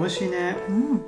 美味しいね。うん。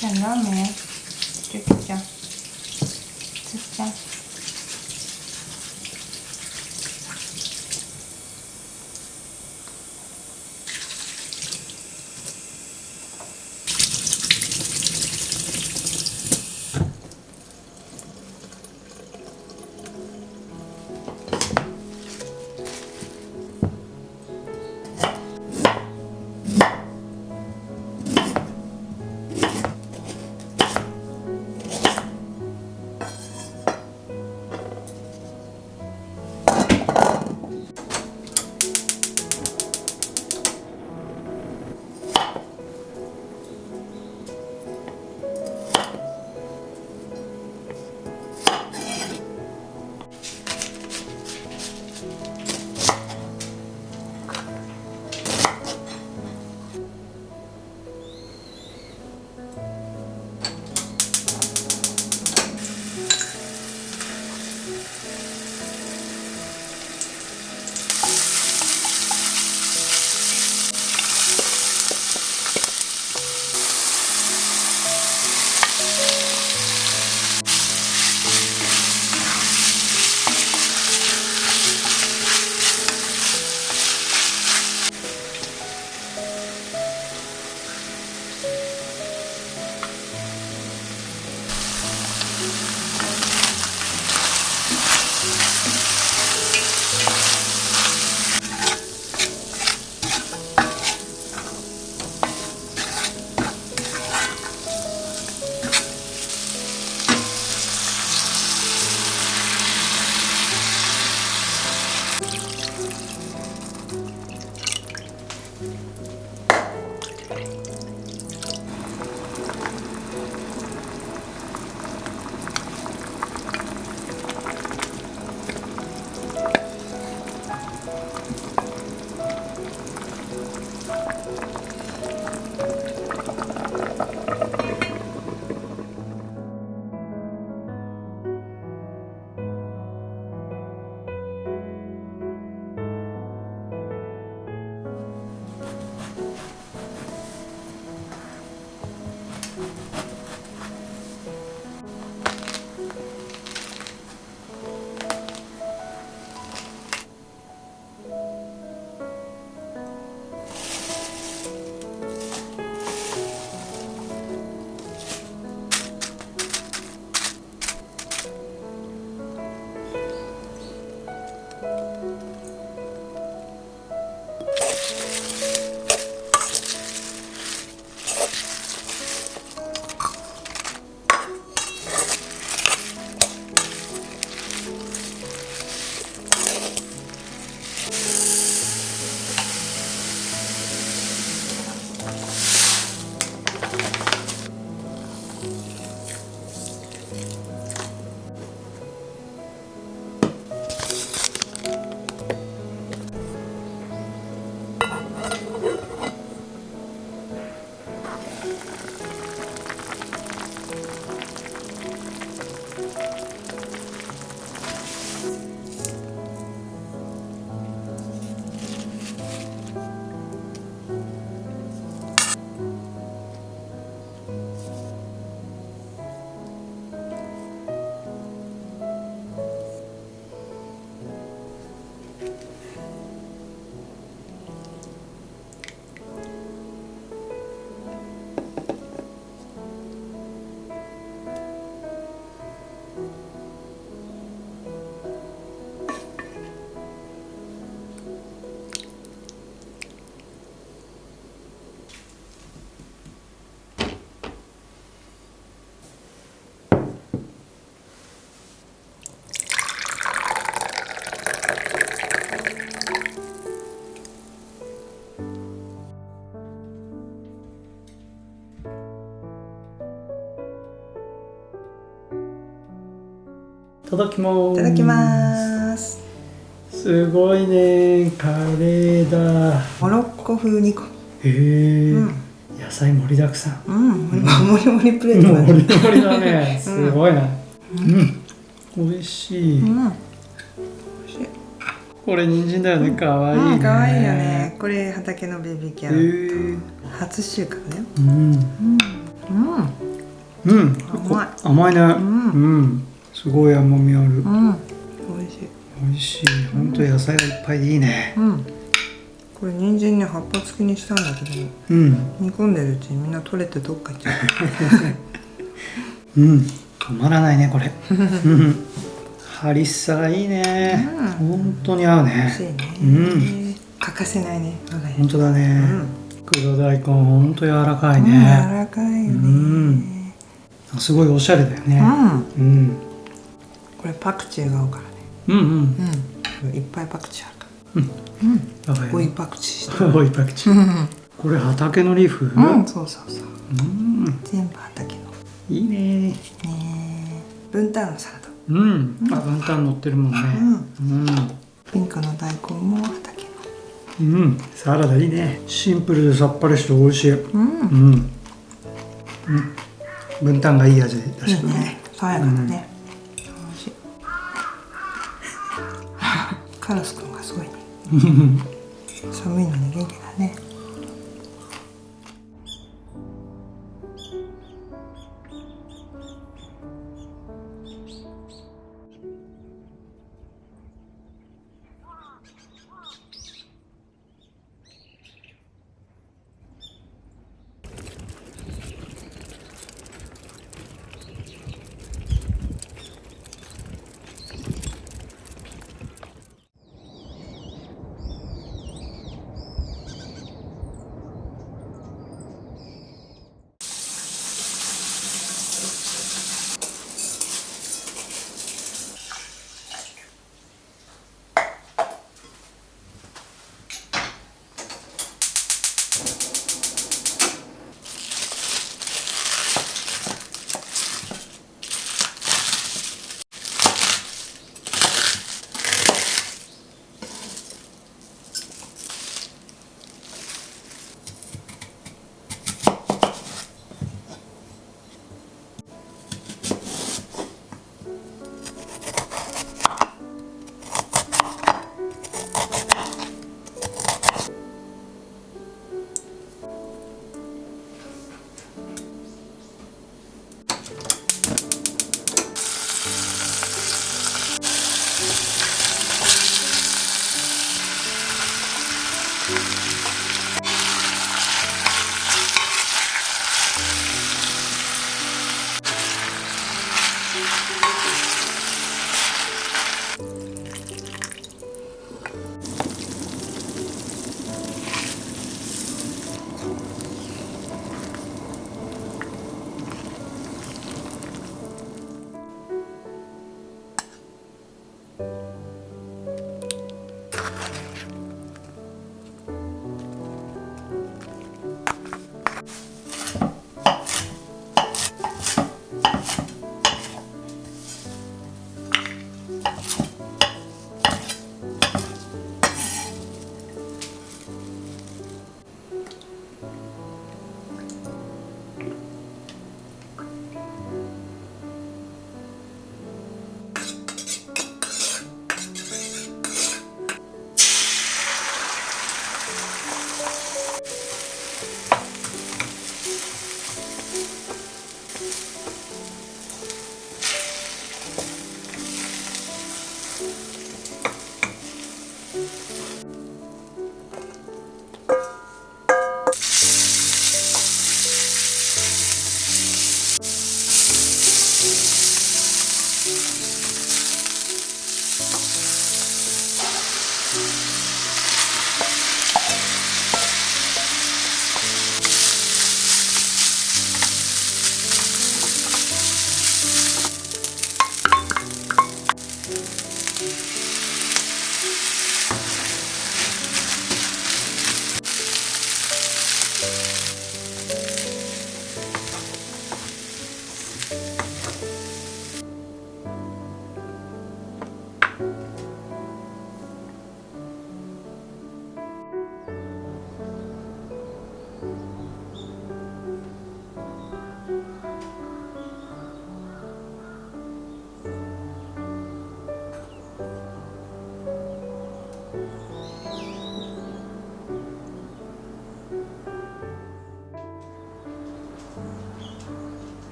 想要没？就这样，就这样。ただきます。いただきます。すごいね、カレーだ。モロッコ風煮込み。へえ、うん野菜盛りだくさん。もりもりプレートだね。盛り盛りだね。すごいな。美味しい。これ人参だよね。かわいいね。かわいいよね。これ畑のベビーキャロット。初収穫だよ。甘い。甘いね。すごい甘みある。美味しい。美味しい。本当野菜がいっぱいでいいね。これ人参ね、葉っぱ付きにしたんだけど、煮込んでるうちにみんな取れてどっか行っちゃう。止まらないねこれ。ハリッサがいいね。本当に合うね。美味しいね。欠かせないね。本当だね。黒大根本当柔らかいね。柔らかいよね。すごいおしゃれだよね。これパクチーが合うからね。いっぱいパクチーあるから。追いパクチーしてる。追いパクチー。これ畑のリーフ？そうそうそう。全部畑の。いいね。ブンタンのサラダ。ブンタン乗ってるもんね。ピンクの大根も畑の。サラダいいね。シンプルでさっぱりして美味しい。ブンタンがいい味だしね。爽やかだね。美味しい。カラスくんがすごいね。寒いのに元気だね。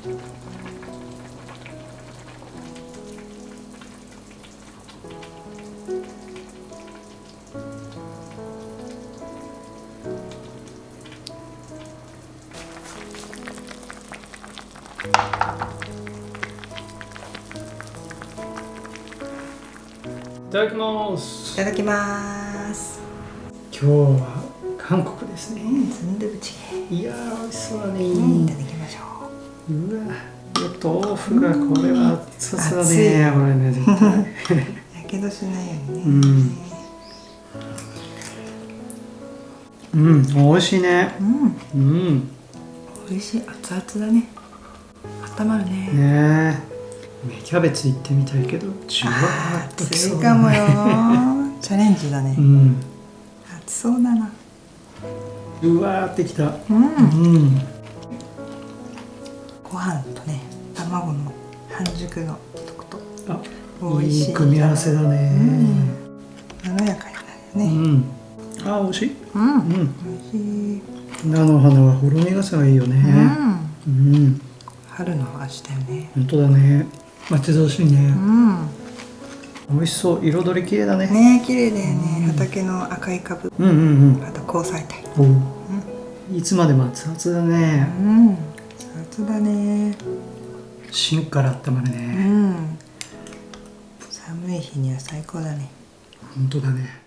いただきます。いただきます。今日は韓国ですね。スンドゥブチゲ。いやー、美味しそうだね。いただきましょう。うわ、豆腐がこれは熱々だね。これね、絶対。やけどしないようにね。美味しいね。美味しい。熱々だね。温まるね。ねえ。芽キャベツ行ってみたいけど、じゅわーっときそうだね。かもよ。チャレンジだね。熱そうだな。うわーってきた。ご飯とね、卵の半熟のとこと。美味しい。いい組み合わせだね。まろやかになるよね。あ、美味しい。美味しい。菜の花はほろ苦さがいいよね。春の味だよね。本当だね。待ち遠しいね。美味しそう。彩り綺麗だね。ね、綺麗だよね。畑の赤い株。あと交際体。いつまでも熱々だね。熱々だね。芯から温まるね。寒い日には最高だね。本当だね。